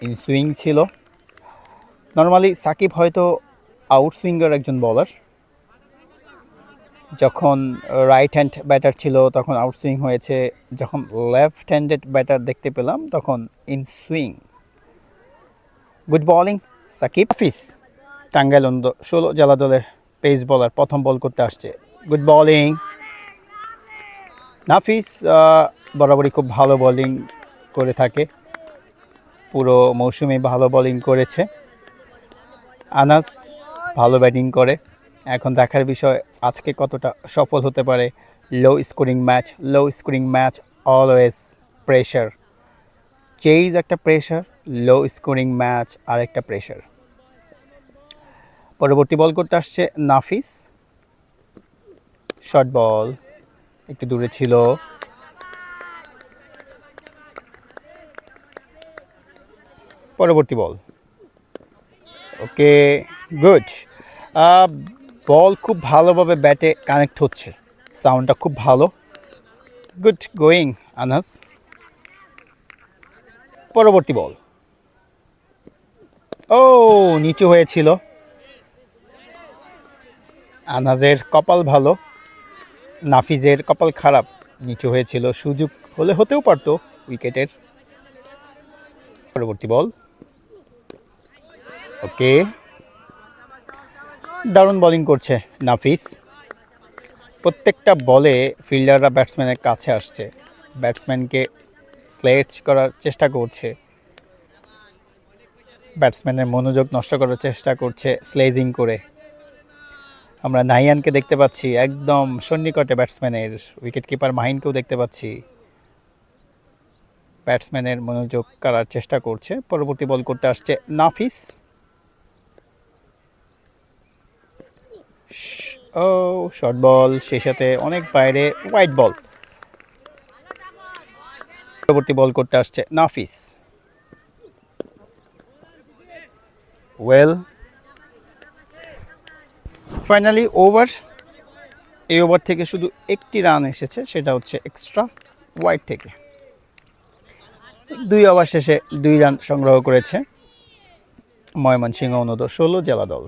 ইন সুইং ছিল। নর্মালি সাকিব হয়তো আউট সুইঙ্গার একজন বলার, যখন রাইট হ্যান্ড ব্যাটার ছিল তখন আউট সুইং হয়েছে, যখন লেফট হ্যান্ডেড ব্যাটার দেখতে পেলাম তখন in swing. Good bowling Sakib. Hafiz Tangail অনূর্ধ্ব 16 জেলা দলের পেস বলার, প্রথম বল করতে আসছে। গুড বোলিং নাফিস, বরাবরই খুব ভালো বোলিং করে থাকে, পুরো মৌসুমে ভালো বোলিং করেছে। আনাস ভালো ব্যাটিং করে। এখন দেখার বিষয় আজকে কতটা সফল হতে পারে। Low scoring match always pressure, chase একটা প্রেশার, লো স্কোরিং ম্যাচ আরেকটা প্রেশার। পরবর্তী বল করতে আসছে নাফিস, শর্ট বল একটু দূরে ছিল। পরবর্তী বল, ওকে, গুড। বল খুব ভালোভাবে ব্যাটে কানেক্ট হচ্ছে, সাউন্ডটা খুব ভালো। Good going Anas. পরবর্তী বল, ও নিচু হয়েছিল। আনাজের কপাল ভালো, নাফিজের কপাল খারাপ, নিচু হয়েছিল, সুযোগ হলে হতেও পারতো উইকেটের। পরবর্তী বল, ওকে, দারুণ বোলিং করছে নাফিস। প্রত্যেকটা বলে ফিল্ডাররা ব্যাটসম্যানের কাছে আসছে, ব্যাটসম্যানকে স্লেজ করার চেষ্টা করছে, ব্যাটসম্যানের মনোযোগ নষ্ট করার চেষ্টা করছে স্লেজিং করে। আমরা নাহিয়ানকে দেখতে পাচ্ছি একদম সন্নিকটে ব্যাটসম্যানের, উইকেট কিপার মাহিনকেও দেখতে পাচ্ছি, ব্যাটসম্যানের মনোযোগ করার চেষ্টা করছে। পরবর্তী বল করতে আসছে নাফিস, ও শর্ট বল, সেই সাথে অনেক বাইরে, হোয়াইট বল। পরবর্তী বল করতে আসছে নাফিস, ওয়েল। ফাইনালি ওভার, এই ওভার থেকে শুধু একটি রান এসেছে, সেটা হচ্ছে এক্সট্রা ওয়াইড থেকে। 2 ওভার শেষে 2 রান সংগ্রহ করেছে ময়মনসিংহ অনূর্ধ্ব 16 জেলা দল।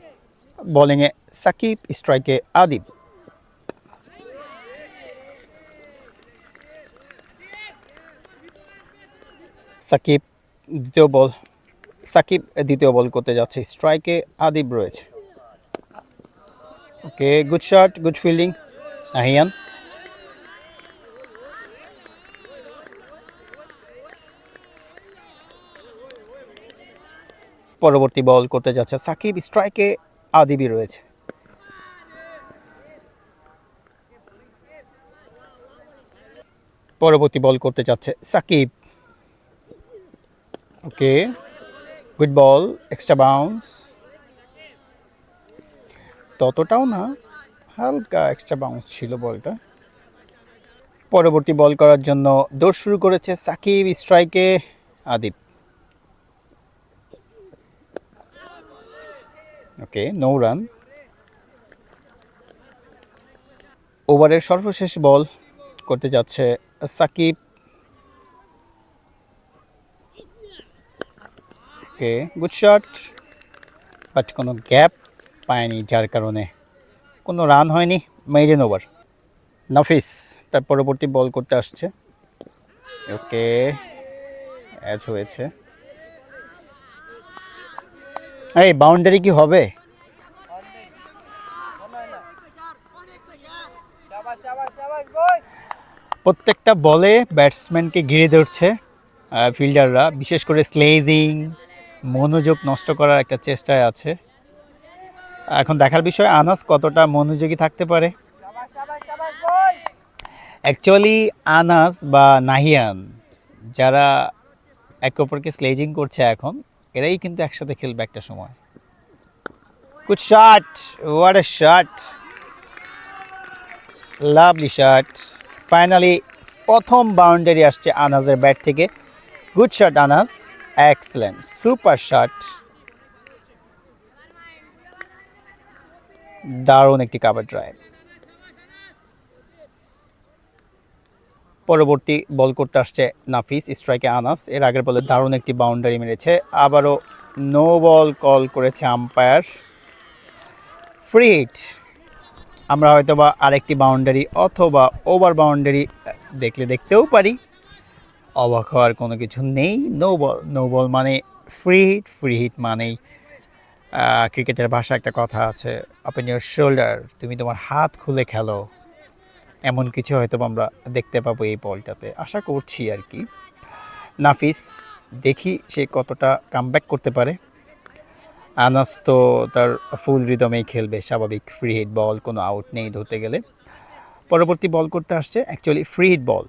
বোলিংয়ে সাকিব, স্ট্রাইকে আদিব। সাকিব দ্বিতীয় বল করতে যাচ্ছে, স্ট্রাইকে আদিব রয়েছে। Okay, good shot, good fielding Nahiyan. পরবর্তী বল করতে যাচ্ছে সাকিব, স্ট্রাইকে আদিবই রয়েছে। পরবর্তী বল করতে যাচ্ছে সাকিব, ওকে, গুড বল, এক্সট্রা বাউন্স, ততটাও না, হালকা এক্সট্রা বাউন্স ছিল বলটা। পরবর্তী বল করার জন্য দৌড় শুরু করেছে সাকিব, স্ট্রাইকে আদিব। ওকে, নো রান। ওভারের সর্বশেষ বল করতে যাচ্ছে সাকিব, ওকে, গুড শট, বাট কোনো গ্যাপ পায়নি, যার কারণে কোনো রান হয়নি, মেইডেন ওভার। নাফিস তার পরবর্তী বল করতে আসছে, ওকে, অ্যাচ হয়েছে। এই বাউন্ডারি কি হবে? প্রত্যেকটা বলে ব্যাটসম্যানকে ঘিরে ধরছে ফিল্ডাররা, বিশেষ করে স্লেজিং, মনোযোগ নষ্ট করার একটা চেষ্টায় আছে। এখন দেখার বিষয় আনাস কতটা মনোযোগী থাকতে পারে। অ্যাকচুয়ালি আনাস বা নাহিয়ান যারা একে অপরকে স্লেজিং করছে এখন, এরাই কিন্তু একসাথে খেলবে একটা সময়। Good shot, what a shot, lovely shot. Finally প্রথম বাউন্ডারি আসছে আনাসের ব্যাট থেকে। Good shot Anas, excellent, super shot, দারুণ একটি কাভার ড্রাইভ। পরবর্তী বল করতে আসছে নাফিস, স্ট্রাইকে আনাস। এর আগের বলে দারুণ একটি বাউন্ডারি মেরেছে, আবারও নো বল কল করেছে আম্পায়ার, ফ্রি হিট। আমরা হয়তো বা আরেকটি বাউন্ডারি অথবা ওভার বাউন্ডারি দেখতেও পারি, অবাক হওয়ার কোনো কিছু নেই। নো বল, নো বল মানে ফ্রি হিট, ফ্রি হিট মানেই ক্রিকেটের ভাষা একটা কথা আছে, ওপেন ইউর শোল্ডার, তুমি তোমার হাত খুলে খেলো, এমন কিছু হয়তো আমরা দেখতে পাবো এই বলটাতে, আশা করছি আর কি। নাফিস, দেখি সে কতটা কামব্যাক করতে পারে। আনাস তো তার ফুল রিদমেই খেলবে, স্বাভাবিক। ফ্রি হিট বল, কোনো আউট নেই ধরতে গেলে। পরবর্তী বল করতে আসছে অ্যাকচুয়ালি ফ্রি হিট বল।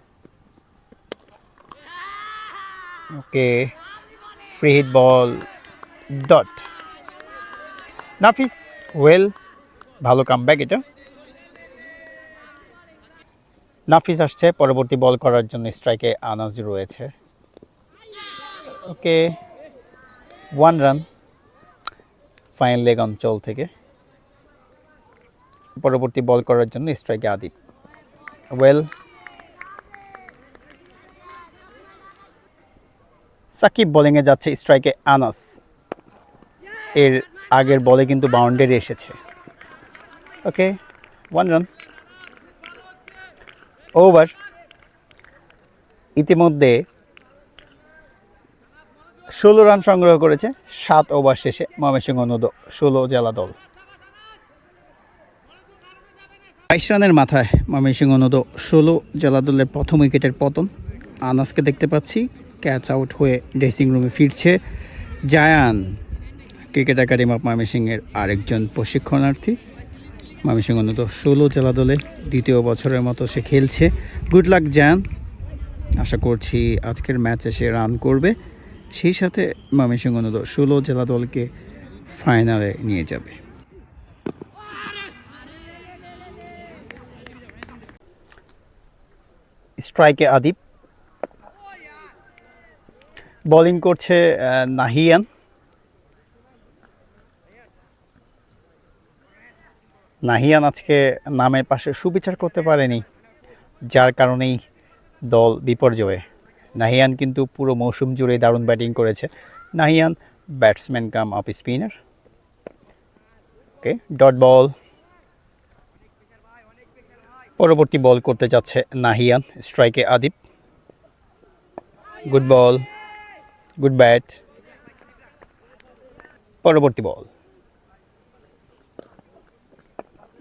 ওকে, ফ্রি হিট বল, ডট। নাফিস, ওয়েল, ভালো কামব্যাক এটা। নাফিস আসছে পরবর্তী বল করার জন্য, স্ট্রাইকে আনাস রয়েছে। ওকে, 1 রান ফাইন লেগ অঞ্চল থেকে। পরবর্তী বল করার জন্য স্ট্রাইকে আদিব, ওয়েল। সাকিব বোলিংয়ে যাচ্ছে, স্ট্রাইকে আনাস। এর আগের বলে কিন্তু বাউন্ডারি এসেছে। ওকে, 1 রান, ওভার। ইতিমধ্যে 16 রান সংগ্রহ করেছে 7 ওভার শেষে ময়মনসিংহ অনূর্ধ্ব 16 জেলা দল। 22 রানের মাথায় ময়মনসিংহ অনূর্ধ্ব 16 জেলা দলের প্রথম উইকেটের পতন। আনাসকে দেখতে পাচ্ছি ক্যাচ আউট হয়ে ড্রেসিং রুমে ফিরছে। জায়ান, ক্রিকেট একাডেমি অফ ময়মনসিংহের আরেকজন প্রশিক্ষণার্থী, ময়মনসিংহ অনূর্ধ্ব 16 জেলা দলে দ্বিতীয় বছরের মতো সে খেলছে। গুড লাক জায়ান, আশা করছি আজকের ম্যাচে সে রান করবে, সেই সাথে ময়মনসিংহ অনূর্ধ্ব 16 জেলা দলকে ফাইনালে নিয়ে যাবে। স্ট্রাইকে আদিব, বোলিং করছে নাহিয়ান। নাহিয়ান আজকে নামের পাশে সুবিচার করতে পারেনি, যার কারণেই দল বিপর্যয়ে। নাহিয়ান কিন্তু পুরো মৌসুম জুড়ে দারুণ ব্যাটিং করেছে। Nahiyan batsman cum off spinner. Okay, dot ball. পরবর্তী বল করতে যাচ্ছে নাহিয়ান, স্ট্রাইকে Adib. Good ball, good bat. পরবর্তী বল,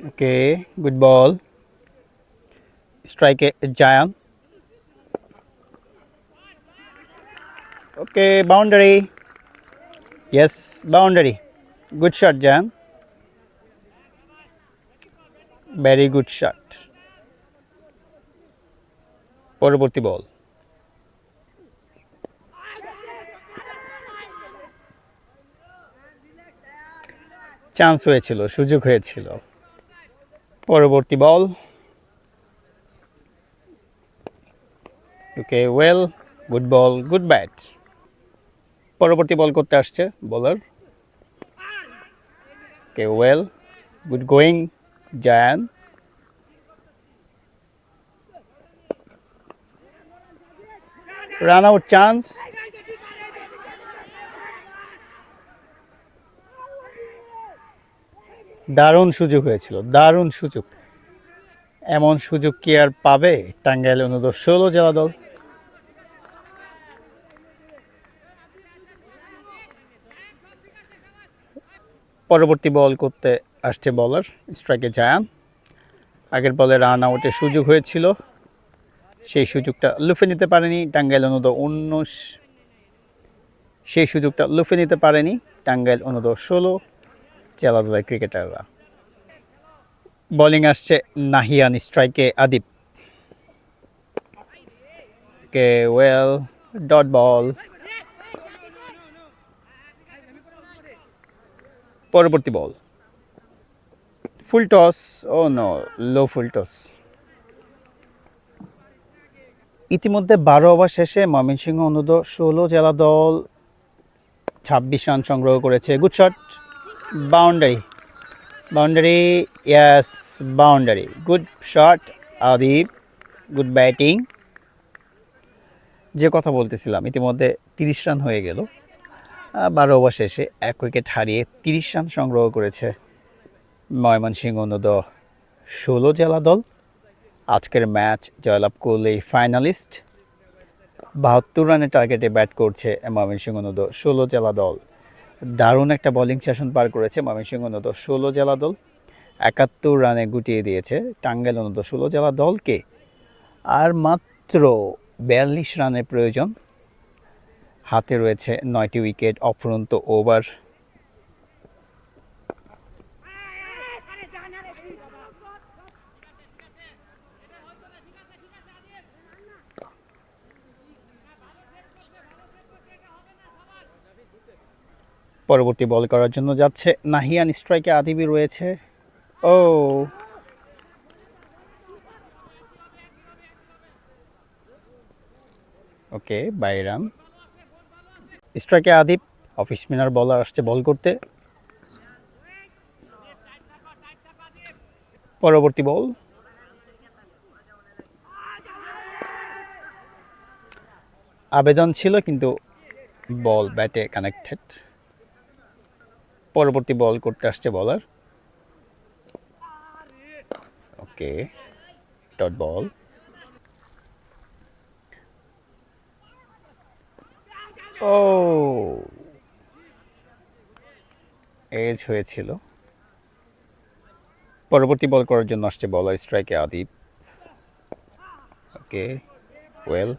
ওকে, গুড বল। স্ট্রাইকে Zayan. Okay, boundary, yes, boundary. Good shot Zayan, very good shot. পরবর্তী বল, চান্স হয়েছিল, সুযোগ হয়েছিল। পরবর্তী ball, okay, well, good ball, good bat. পরবর্তী বল করতে আসছে bowler, okay, well, good going Zayan. Run out chance, দারুণ সুযোগ হয়েছিল, দারুণ সুযোগ। এমন সুযোগ কি আর পাবে টাঙ্গাইল অনূর্ধ্ব 16 জেলা দল? পরবর্তী বল করতে আসছে বলার, স্ট্রাইকে জায়ান। আগের বলে রান আউটের সুযোগ হয়েছিল, সেই সুযোগটা লুফে নিতে পারেনি টাঙ্গাইল অনূর্ধ্ব 19, সেই সুযোগটা লুফে নিতে পারেনি টাঙ্গাইল অনূর্ধ্ব 16 জেলা দলের ক্রিকেটাররা। বোলিং আসছে নাহিয়ান, স্ট্রাইকে Adib. Okay, well, dot ball. পরবর্তী বল, ফুল টস, ও নো, লো ফুল টস। ইতিমধ্যে 12 ওভার শেষে ময়মনসিংহ অনূর্ধ্ব 16 জেলা দল 26 রান সংগ্রহ করেছে। Good shot, boundary, yes boundary, good shot Adib, good batting. যে কথা বলতেছিলাম, ইতিমধ্যে 30 রান হয়ে গেল। 12 ওভার শেষে 1 উইকেট হারিয়ে 30 রান সংগ্রহ করেছে ময়মনসিংহ অনূর্ধ্ব 16 জেলা দল। আজকের ম্যাচ জয়লাভ করলেই ফাইনালিস্ট। 72 রানের টার্গেটে ব্যাট করছে ময়মনসিংহ অনূর্ধ্ব 16 জেলা দল। দারুণ একটা বোলিং সেশন পার করেছে ময়মনসিংহ অনূর্ধ্ব 16 জেলা দল। 71 রানে গুটিয়ে দিয়েছে টাঙ্গাইল অনূর্ধ্ব 16 জেলা দলকে। আর মাত্র 42 রানের প্রয়োজন। হাতে রয়েছে 9টি উইকেট, অফুরন্ত ওভার। পরবর্তী বল করার জন্য যাচ্ছে নাহিয়ান, স্ট্রাইকে আদিবি রয়েছে। ও ওকে, বাই রান। স্ট্রাইকে আদিব, অফ স্পিনার বলার আসছে বল করতে। পরবর্তী বল, আবেদন ছিল কিন্তু বল ব্যাটে কানেক্টেড। পরবর্তী বল করতে আসছে বলার। ওকে, ডট বল। ও এজ হয়েছিল। পরবর্তী বল করার জন্য আসছে বলার, স্ট্রাইকে Adib. Okay, well.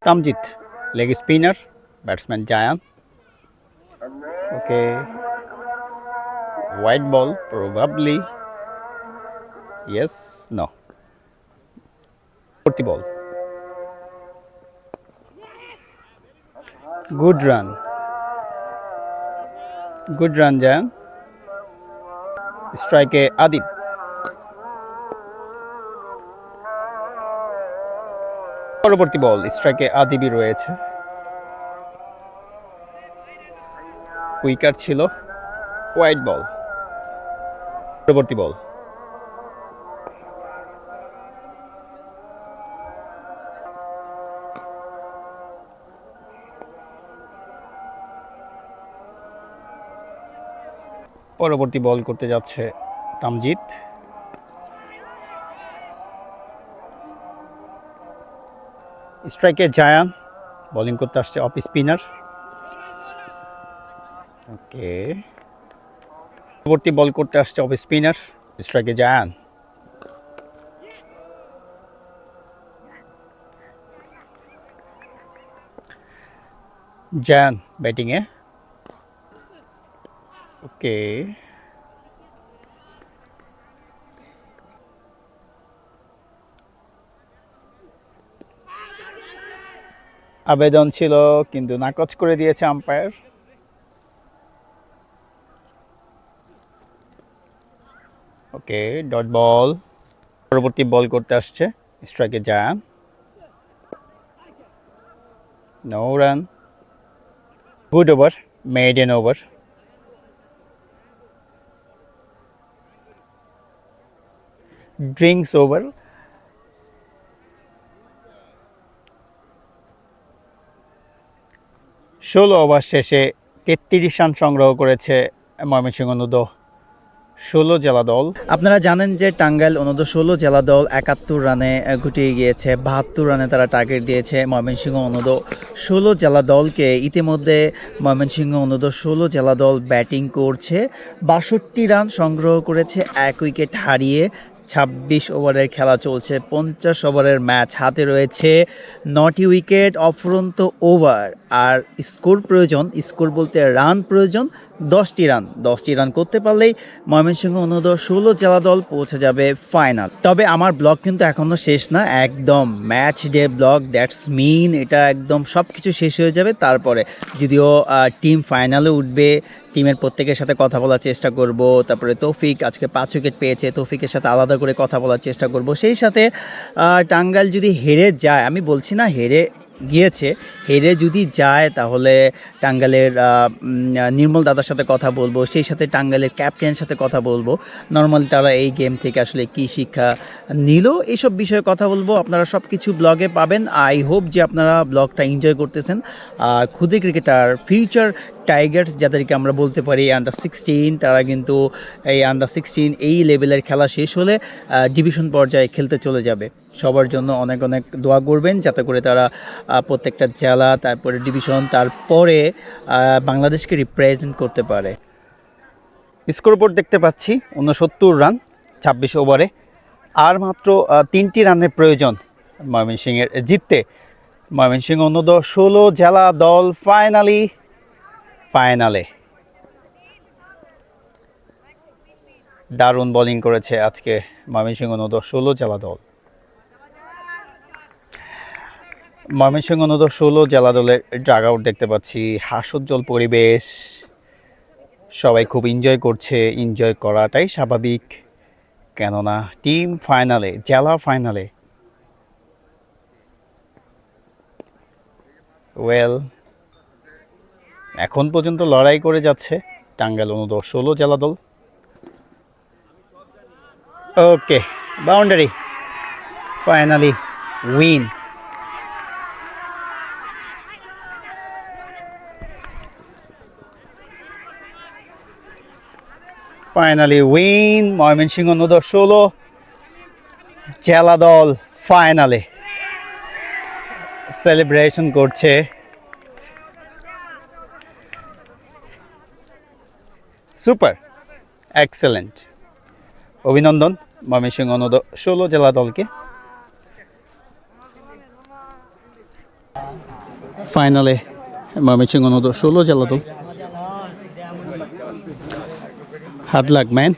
Tamjid, leg spinner, batsman Zayan. Okay, wide ball, probably yes, no. পরবর্তী বল, গুড রান জায়ান। স্ট্রাইকে আদিব। পরবর্তী বল, স্ট্রাইকে আদিবি রয়েছে। উইকার ছিল, হোয়াইট বল। পরবর্তী বল, পরবর্তী বল করতে যাচ্ছে তামজিদ। স্ট্রাইকে জায়ান, বোলিং করতে আসছে অফ স্পিনার। ওকে, পরবর্তী বল করতে আসছে অফ স্পিনার, স্ট্রাইকে জায়ান। জায়ান ব্যাটিংয়ে। ওকে, আবেদন ছিল কিন্তু নাকচ করে দিয়েছে আম্পায়ার। ওকে, ডট বল। পরবর্তী বল করতে আসছে স্ট্রাইকে Zayan. No run, good over, maiden over. Drinks over. ষোলো ওভার শেষে 33 রান সংগ্রহ করেছে ময়মনসিংহ অনূর্ধ্ব 16 জেলা দল। আপনারা জানেন যে টাঙ্গাইল অনূর্ধ্ব 16 জেলা দল 71 রানে গুটিয়ে গিয়েছে। 72 রানে তারা টার্গেট দিয়েছে ময়মনসিংহ অনূর্ধ্ব 16 জেলা দলকে। ইতিমধ্যে ময়মনসিংহ অনূর্ধ্ব 16 জেলা দল ব্যাটিং করছে। 62 রান সংগ্রহ করেছে, 1 উইকেট হারিয়ে। 26 ওভারের খেলা চলছে, 50 ওভারের ম্যাচ। হাতে রয়েছে 9টি উইকেট, অফুরন্ত ওভার। আর স্কোর প্রয়োজন, স্কোর বলতে রান প্রয়োজন 10টি রান করতে পারলেই ময়মনসিংহ অনূর্ধ্ব 16 জেলা দল পৌঁছে যাবে ফাইনাল। তবে আমার ব্লগ কিন্তু এখনও শেষ না, একদম match day blog, that's mean এটা একদম সব কিছু শেষ হয়ে যাবে। তারপরে যদিও টিম ফাইনালে উঠবে, টিমের প্রত্যেকের সাথে কথা বলার চেষ্টা করব। তারপরে তৌফিক আজকে 5 উইকেট পেয়েছে, তৌফিকের সাথে আলাদা করে কথা বলার চেষ্টা করব। সেই সাথে টাঙ্গাইল যদি হেরে যায়, আমি বলছি না হেরে গিয়েছে, হেরে যদি যায় তাহলে টাঙ্গাইলের নির্মল দাদার সাথে কথা বলবো, সেই সাথে টাঙ্গাইলের ক্যাপ্টেনের সাথে কথা বলবো, নর্মালি তারা এই গেম থেকে আসলে কী শিক্ষা নিল এইসব বিষয়ে কথা বলবো। আপনারা সব কিছু ব্লগে পাবেন। আই হোপ যে আপনারা ব্লগটা এনজয় করতেছেন। আর খুদে ক্রিকেটার ফিউচার টাইগার্স যাদেরকে আমরা বলতে পারি আন্ডার-16, তারা কিন্তু এই আন্ডার-16 এই লেভেলের খেলা শেষ হলে ডিভিশন পর্যায়ে খেলতে চলে যাবে। সবার জন্য অনেক অনেক দোয়া করবেন যাতে করে তারা প্রত্যেকটা জেলা, তারপরে ডিভিশন, তারপরে বাংলাদেশকে রিপ্রেজেন্ট করতে পারে। স্কোরবোর্ড দেখতে পাচ্ছি 69 রান 26 ওভারে, আর মাত্র 3টি রানের প্রয়োজন ময়মনসিংহের জিততে। ময়মনসিংহ অনূর্ধ্ব 16 জেলা দল ফাইনালে দারুণ বোলিং করেছে আজকে ময়মনসিংহ অনূর্ধ্ব 16 জেলা দল। ময়মনসিংহ অনূর্ধ্ব 16 জেলা দলের ড্রাগ আউট দেখতে পাচ্ছি, হাস্যোজ্জ্বল পরিবেশ, সবাই খুব এনজয় করছে। এনজয় করাটাই স্বাভাবিক, কেননা টিম ফাইনালে, জেলা ফাইনালে। ওয়েল, এখন পর্যন্ত লড়াই করে যাচ্ছে টাঙ্গাইল অনূর্ধ্ব 16 জেলা দল। Okay, boundary, finally win. Finally win, Mymensingh অনূর্ধ্ব 16 জেলা দল ফাইনালে সেলিব্রেশন করছে। সুপার, এক্সেলেন্ট, অভিনন্দন ময়মনসিংহ অনূর্ধ্ব 16 জেলা দলকে। ফাইনালে ময়মনসিংহ অনূর্ধ্ব 16 জেলা দল। Hard lakh man.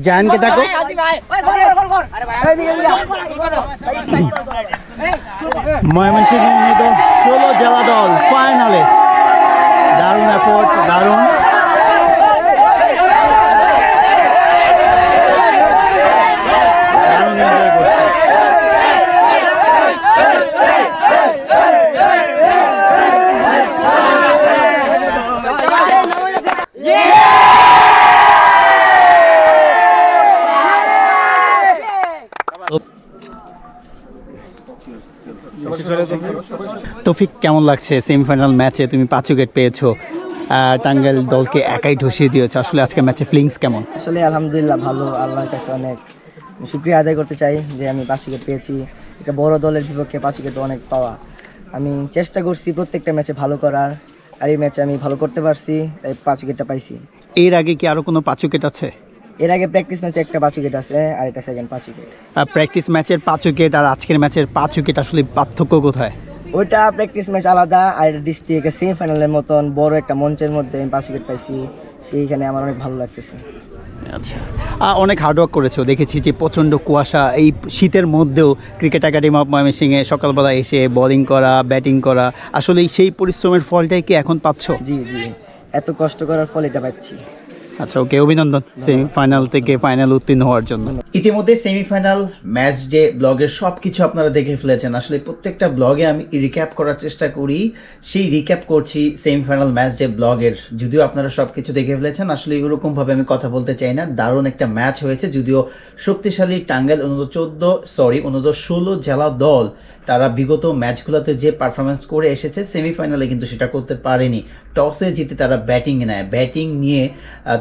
জানকে ডাকো। ময়মনসিংহ অনূর্ধ্ব 16 জেলা দল ফাইনালে, দারুণ এফোর্ট, দারুণ। এনজয় করছে। তৌফিক, কেমন লাগছে সেমিফাইনাল ম্যাচে তুমি 5 উইকেট পেয়েছো, টাঙ্গাইল দলকে একাই ঢসিয়ে দিয়েছো, আসলে আজকে ম্যাচে ফিলিংস কেমন? আসলে আলহামদুলিল্লাহ ভালো, আল্লাহর কাছে অনেক শুকরিয়া আদায় করতে চাই যে আমি 5 উইকেট পেয়েছি। এটা বড় দলের বিপক্ষে 5 উইকেট অনেক পাওয়া। আমি চেষ্টা করছি প্রত্যেকটা ম্যাচে ভালো করার, আর এই ম্যাচে আমি ভালো করতে পারছি, তাই 5 উইকেটটা পাইছি। এর আগে কি আরো কোনো 5 উইকেট আছে? এর আগে প্র্যাকটিস ম্যাচে একটা 5 উইকেট আছে, আর এটা সেকেন্ড 5 উইকেট। প্র্যাকটিস ম্যাচের 5 উইকেট আর আজকের ম্যাচের 5 উইকেট আসলে পার্থক্য কোথায়? ওইটা প্র্যাকটিস ম্যাচ আলাদা, আর এটা ডিস্ট্রিক্টের সেমিফাইনালের মতন বড় একটা মঞ্চের মধ্যে আমি 5 উইকেট পাইছি, সেইখানে আমার অনেক ভালো লাগতেছে। আচ্ছা, অনেক হার্ডওয়ার্ক করেছো, দেখেছি যে প্রচণ্ড কুয়াশা, এই শীতের মধ্যেও ক্রিকেট একাডেমি অফ ময়মনসিংহে সকালবেলা এসে বোলিং করা, ব্যাটিং করা, আসলে সেই পরিশ্রমের ফলটাই কি এখন পাচ্ছ? জি জি, এত কষ্ট করার ফল এটা পাচ্ছি। আচ্ছা, ওকে, অভিনন্দন সেমিফাইনাল থেকে ফাইনাল উত্তীর্ণ হওয়ার জন্য। ইতিমধ্যে সেমিফাইনাল ম্যাচ ডে ব্লগের সব কিছু আপনারা দেখে ফেলেছেন। আসলে প্রত্যেকটা ব্লগে আমি রিক্যাপ করার চেষ্টা করি, সেই রিক্যাপ করছি সেমিফাইনাল ম্যাচ ডে ব্লগের। যদিও আপনারা সব কিছু দেখে ফেলেছেন, আসলে এরকমভাবে আমি কথা বলতে চাই না। দারুণ একটা ম্যাচ হয়েছে, যদিও শক্তিশালী টাঙ্গাইল অনূর্ধ্ব 16 জেলা দল তারা বিগত ম্যাচগুলোতে যে পারফরমেন্স করে এসেছে সেমিফাইনালে কিন্তু সেটা করতে পারেনি। টসে জিতে তারা ব্যাটিং নেয়, ব্যাটিং নিয়ে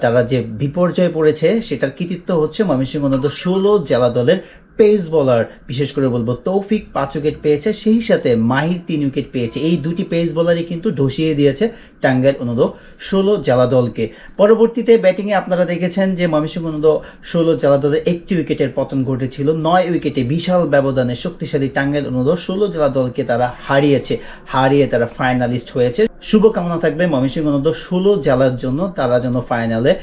তারা যে বিপর্যয়ে পড়েছে সেটার কৃতিত্ব হচ্ছে ময়মনসিংহ অনূর্ধ্ব 16 জেলা দলের পেস বোলার বিশেষ করে বলবো তৌফিক 5 উইকেট পেয়েছে, সেই সাথে মাহির 3 উইকেট পেয়েছে। এই দুটি পেস বোলারই কিন্তু ধসিয়ে দিয়েছে টাঙ্গাইল অনূর্ধ্ব 16 জেলা দলকে। পরবর্তীতে ব্যাটিংয়ে আপনারা দেখেছেন যে ময়মনসিংহ অনূর্ধ্ব 16 জেলা দলের 1টি উইকেটের পতন ঘটেছিল। 9 উইকেটে বিশাল ব্যবধানে শক্তিশালী টাঙ্গাইল অনূর্ধ্ব 16 জেলা দলকে তারা হারিয়ে তারা ফাইনালিস্ট হয়েছে। শুভকামনা থাকবে ময়মনসিংহ অনূর্ধ্ব 16 জেলার জন্য, তারা যেন ফাইনালে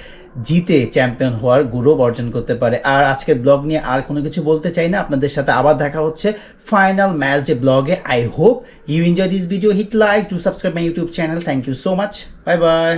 জিতে চ্যাম্পিয়ন হওয়ার গৌরব অর্জন করতে পারে। আর আজকের ব্লগ নিয়ে আর কোনো কিছু বলতে চাই না, আপনাদের সাথে আবার দেখা হচ্ছে ফাইনাল ম্যাচ ডে ব্লগে। I hope you enjoy this video, hit like, do subscribe my YouTube channel. Thank you so much, bye by.